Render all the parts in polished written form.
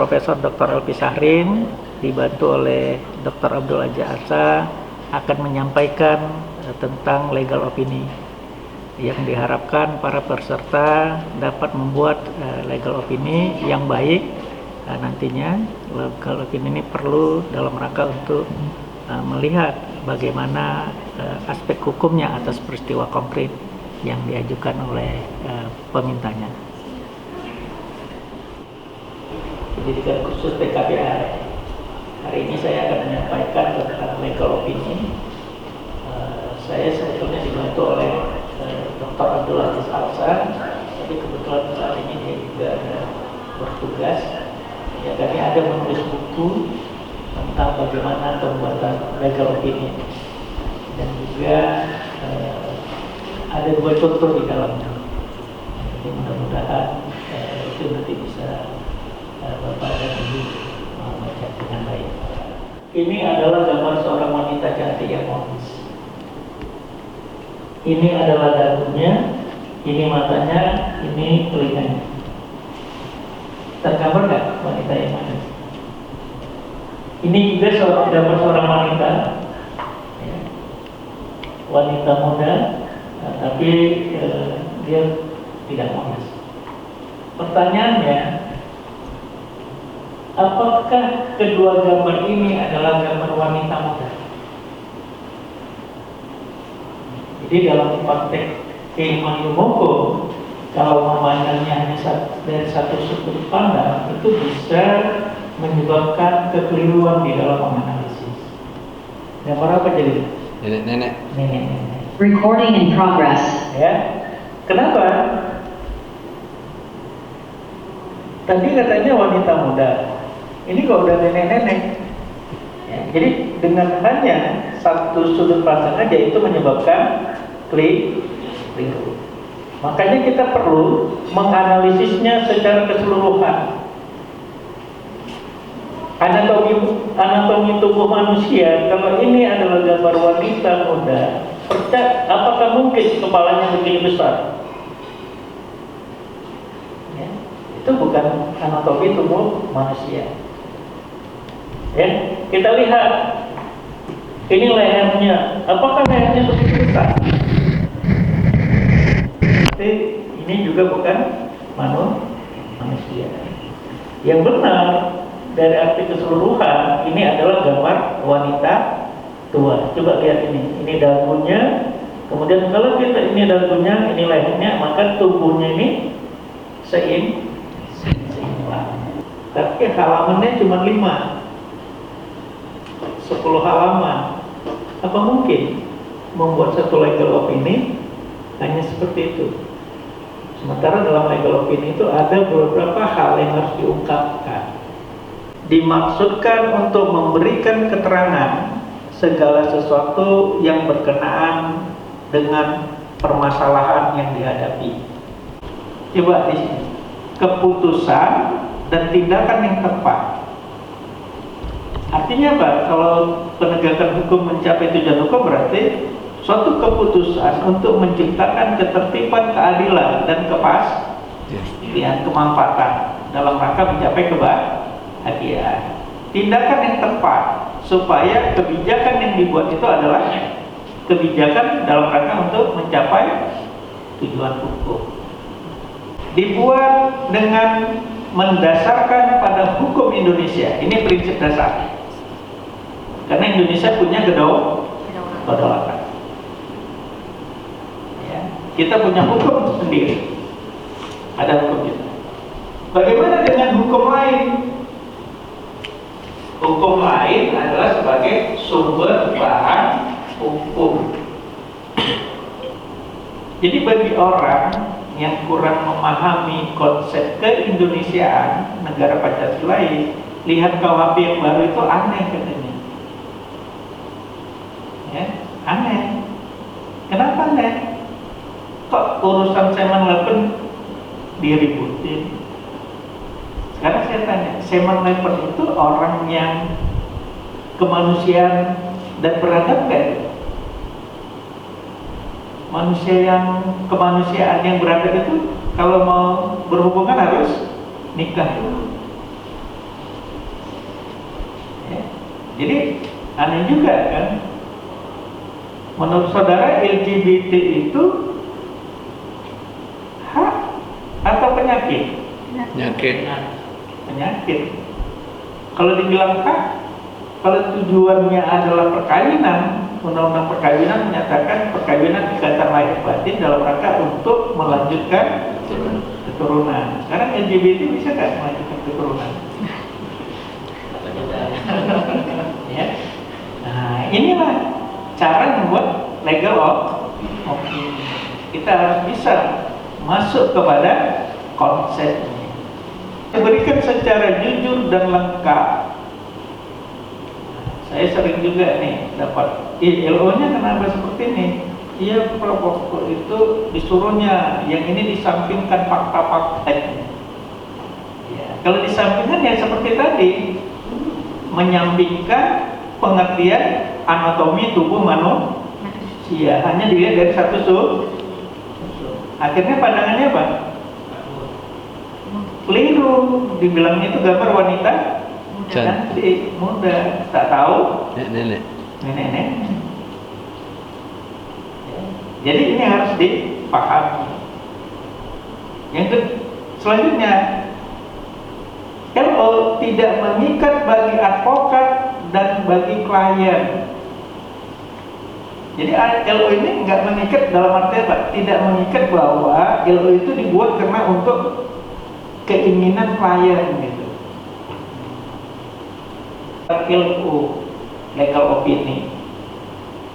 Profesor Dr. Elfi Sahrin dibantu oleh Dr. Abdul Aziz Asa akan menyampaikan tentang legal opinion yang diharapkan para peserta dapat membuat legal opinion yang baik. Nantinya legal opinion ini perlu dalam rangka untuk melihat bagaimana aspek hukumnya atas peristiwa konkret yang diajukan oleh pemintanya. Pendidikan khusus PKPR. Hari ini saya akan menyampaikan tentang legal opinion. Saya sebetulnya dibantu oleh Dr. Abdul Aziz Alsan, tapi kebetulan saat ini dia juga bertugas. Ya, kami ada menulis buku tentang bagaimana pembuatan legal opinion, dan juga ada 2 contoh di dalamnya. Jadi mudah-mudahan itu nanti bisa Bapak dan Ibu membaca dengan baik. Ini adalah gambar seorang wanita cantik yang manis. Ini adalah dagunya, ini matanya, ini telinganya. Tergambar nggak wanita yang manis? Ini juga gambar seorang wanita, ya, wanita muda, tapi dia tidak manis. Pertanyaannya, apakah kedua gambar ini adalah gambar wanita muda? Jadi dalam konteks keilmuan ilmu hukum, kalau memandangnya hanya dari satu sudut pandang, itu bisa menyebabkan kekeliruan di dalam menganalisis. Gambar apa jadi? Nenek. Recording in progress. Ya, kenapa? Tadi katanya wanita muda. Ini kok udah nenek-nenek. Ya, jadi dengan hanya satu sudut pandang aja itu menyebabkan keliru. Makanya kita perlu menganalisisnya secara keseluruhan. Anatomi tubuh manusia, kalau ini adalah gambar wanita muda, apakah mungkin kepalanya begini besar? Ya, itu bukan anatomi tubuh manusia. Ya, kita lihat ini lehernya, apakah lehernya begitu besar? Tapi ini juga bukan manusia. Yang benar dari arti keseluruhan, ini adalah gambar wanita tua. Coba lihat ini dagunya. Kemudian kalau kita ini dagunya, ini lehernya, maka tubuhnya ini seimbang. Tapi halamannya cuma 5. 10 halaman. Apa mungkin membuat satu legal opinion hanya seperti itu? Sementara dalam legal opinion itu ada beberapa hal yang harus diungkapkan. Dimaksudkan untuk memberikan keterangan segala sesuatu yang berkenaan dengan permasalahan yang dihadapi. Coba di sini, keputusan dan tindakan yang tepat. Artinya apa? Kalau penegakan hukum mencapai tujuan hukum berarti suatu keputusan untuk menciptakan ketertiban, keadilan, dan kepastian, kemanfaatan dalam rangka mencapai kebahagiaan. Tindakan yang tepat supaya kebijakan yang dibuat itu adalah kebijakan dalam rangka untuk mencapai tujuan hukum. Dibuat dengan mendasarkan pada hukum Indonesia. Ini prinsip dasar. Karena Indonesia punya kedaulatan. Ya, kita punya hukum sendiri. Ada hukum kita. Bagaimana dengan hukum lain? Hukum lain adalah sebagai sumber bahan hukum. Jadi bagi orang yang kurang memahami konsep keindonesiaan negara Pancasila, lihat KUHP yang baru itu aneh katanya. Ya, aneh. Kenapa aneh? Kok urusan Semen 8 diributin? Sekarang saya tanya, Semen 8 itu orang yang kemanusiaan dan beradab kan? Manusia yang kemanusiaan yang beradab itu kalau mau berhubungan harus nikah dulu. Ya. Jadi aneh juga kan, menurut saudara LGBT itu hak atau penyakit? Penyakit. Kalau dibilang hak, kalau tujuannya adalah perkawinan, undang-undang perkawinan menyatakan perkawinan ikatan lahir batin dalam rangka untuk melanjutkan keturunan. Sekarang LGBT bisa nggak melanjutkan keturunan? Ya. Nah, inilah cara membuat legal opinion. Kita harus bisa masuk kepada konsepnya. Diberikan secara jujur dan lengkap. Saya sering juga nih dapat ILO-nya kenapa seperti ini? Iya, Prof, itu disuruhnya yang ini disampingkan fakta-faktanya. Ya, kalau disampingkan ya seperti tadi, menyampingkan pengertian anatomi tubuh manusia, hanya dilihat dari satu sudut. Akhirnya pandangannya apa? Keliru, dibilangnya itu gambar wanita cantik, muda, tak tahu nenek. Jadi ini harus dipahami. Selanjutnya, LO tidak mengikat bagi advokat dan bagi klien. Jadi LO ini nggak mengikat dalam arti apa? Tidak mengikat bahwa LO itu dibuat karena untuk keinginan klien gitu. LO, legal opinion.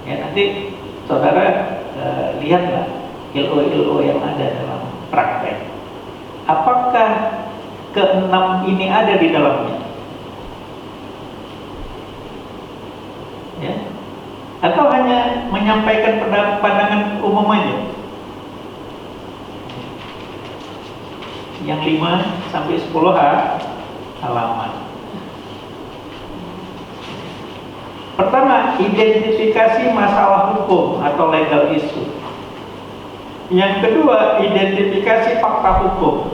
Ya, nanti saudara lihatlah LO yang ada dalam praktek. Apakah keenam ini ada di dalamnya? Ya. Atau hanya menyampaikan pandangan umum aja? Yang 5 sampai 10 halaman. Pertama, identifikasi masalah hukum atau legal issue. Yang kedua, identifikasi fakta hukum.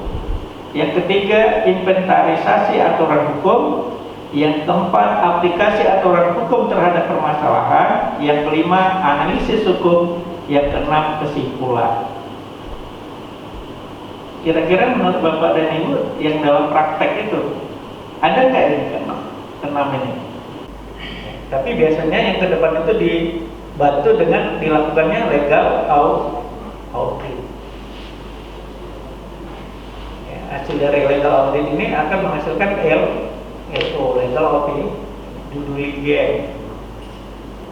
Yang ketiga, inventarisasi aturan hukum. Yang keempat, aplikasi aturan hukum terhadap permasalahan. Yang kelima, analisis hukum. Yang keenam, kesimpulan. Kira-kira menurut Bapak dan Ibu yang dalam praktek itu ada nggak ini keenam ini? Tapi biasanya yang ke depan itu dibantu dengan dilakukannya legal audit. Ya, hasil dari legal audit ini akan menghasilkan LO, legal opinion, due diligence,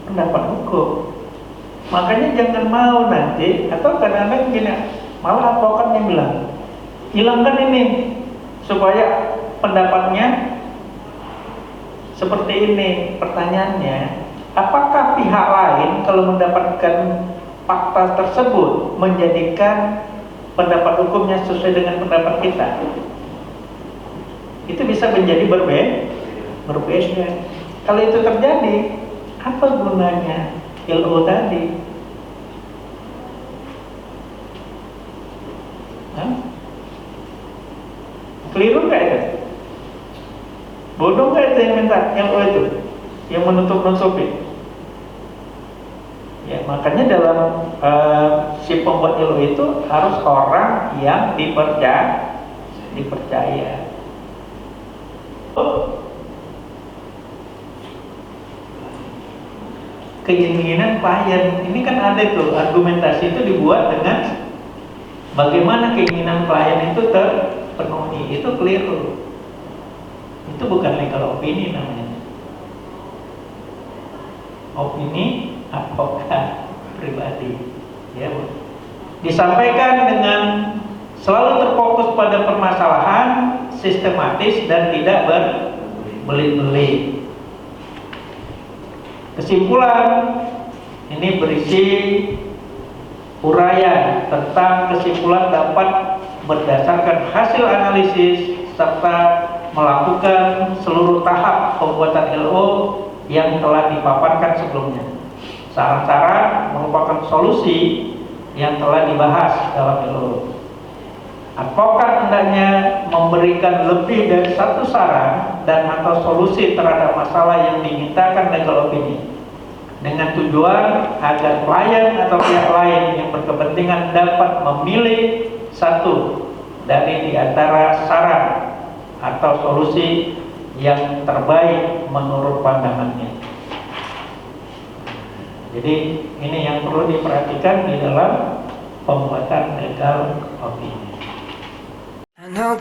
pendapat hukum. Makanya jangan mau nanti, atau kadang-kadang gini, malah advokat yang bilang, hilangkan ini supaya pendapatnya seperti ini. Pertanyaannya, apakah pihak lain kalau mendapatkan fakta tersebut menjadikan pendapat hukumnya sesuai dengan pendapat kita? Itu bisa menjadi berbeda. Kalau itu terjadi, apa gunanya LO tadi? Keliru nggak itu? Bodoh nggak itu yang minta LO itu, yang menutup-nutupi? Ya, makanya dalam si pembuat LO itu harus orang yang dipercaya. Keinginan klien ini kan ada tuh, argumentasi itu dibuat dengan bagaimana keinginan klien itu terpenuhi. Itu keliru. Itu bukan legal opini namanya. Opini advokat pribadi. Ya, disampaikan dengan selalu terfokus pada permasalahan, sistematis dan tidak berbelit-belit. Kesimpulan ini berisi uraian tentang kesimpulan dapat berdasarkan hasil analisis serta melakukan seluruh tahap pembuatan LO yang telah dipaparkan sebelumnya. Saran-saran merupakan solusi yang telah dibahas dalam LO. Advokat hendaknya memberikan lebih dari satu saran dan atau solusi terhadap masalah yang dimintakan legal opinion dengan tujuan agar klien atau pihak lain yang berkepentingan dapat memilih satu dari di antara saran atau solusi yang terbaik menurut pandangannya. Jadi ini yang perlu diperhatikan di dalam pembuatan legal opinion. I know